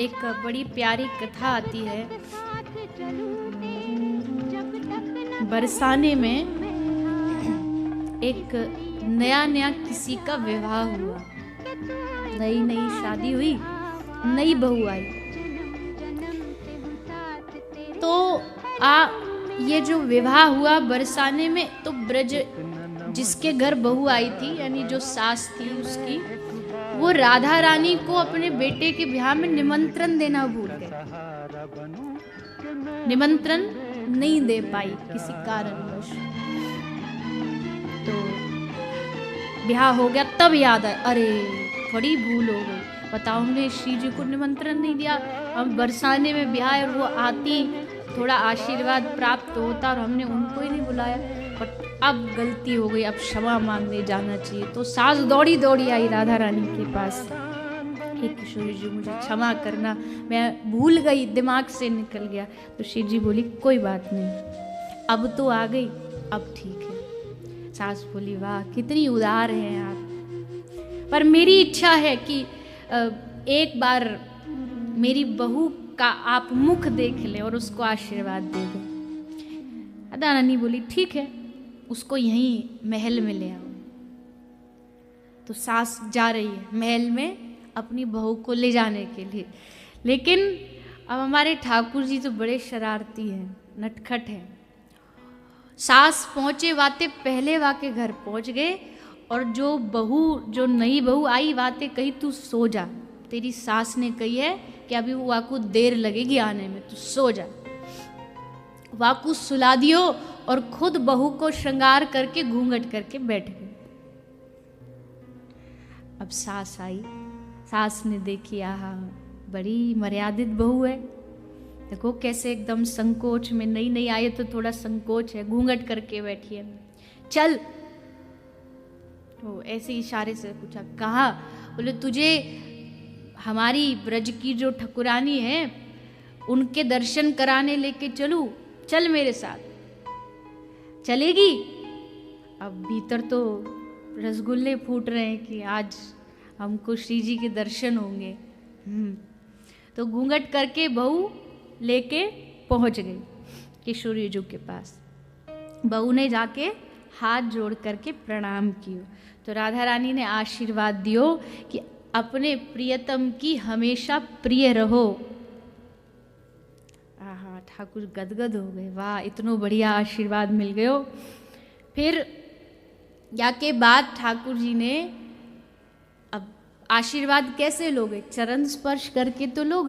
एक बड़ी प्यारी कथा आती है। बरसाने में एक नया नया किसी का विवाह हुआ, नई नई शादी हुई, नई बहू आई। तो ये जो विवाह हुआ बरसाने में, तो ब्रज जिसके घर बहू आई थी, यानी जो सास थी उसकी, वो राधा रानी को अपने बेटे के ब्याह में निमंत्रण देना भूल गए। निमंत्रण नहीं दे पाई किसी कारणवश। तो ब्याह हो गया, तब याद आया, अरे बड़ी भूल हो गई, बताओ हमने श्री जी को निमंत्रण नहीं दिया। हम बरसाने में ब्याह है, वो आती, थोड़ा आशीर्वाद प्राप्त होता, और हमने उनको ही नहीं बुलाया। बट अब गलती हो गई, अब क्षमा मांगने जाना चाहिए। तो सास दौड़ी दौड़ी आई राधा रानी के पास, हे किशोरी जी मुझे क्षमा करना, मैं भूल गई, दिमाग से निकल गया। तो श्री जी बोली कोई बात नहीं, अब तो आ गई, अब ठीक है। सास बोली वाह कितनी उदार हैं आप, पर मेरी इच्छा है कि एक बार मेरी बहू का आप मुख देख लें और उसको आशीर्वाद दे दें। राधा रानी बोली ठीक है, उसको यहीं महल में ले आओ। तो सास जा रही है महल में अपनी बहू को ले जाने के लिए। लेकिन अब हमारे ठाकुर जी तो बड़े शरारती हैं, नटखट हैं। सास पहुंचे वाते पहले वाके घर पहुंच गए, और जो नई बहू आई वाते कही तू सो जा, तेरी सास ने कही है कि अभी वो वाकू देर लगेगी आने में, तू सो जा। वाकू सुला दियो और खुद बहू को श्रृंगार करके घूंघट करके बैठ गए। अब सास आई, सास ने देखी आहा बड़ी मर्यादित बहू है, देखो कैसे एकदम संकोच में, नई नई आई तो थोड़ा संकोच है, घूंघट करके बैठी है। चल, तो ऐसे इशारे से पूछा, कहा? बोले तुझे हमारी ब्रज की जो ठकुरानी है उनके दर्शन कराने लेके चलूं, चल मेरे साथ। चलेगी? अब भीतर तो रसगुल्ले फूट रहे हैं कि आज हमको श्री जी के दर्शन होंगे। तो घूंघट करके बहू लेके पहुंच गई किशोरी जी के पास। बहू ने जाके हाथ जोड़ करके प्रणाम किया। तो राधा रानी ने आशीर्वाद दियो कि अपने प्रियतम की हमेशा प्रिय रहो। आहा, ठाकुर गदगद हो गए, वाह इतनो बढ़िया आशीर्वाद मिल गयो। फिर या के बाद ठाकुर जी ने, अब आशीर्वाद कैसे लोगे? चरण स्पर्श करके तो लोगे।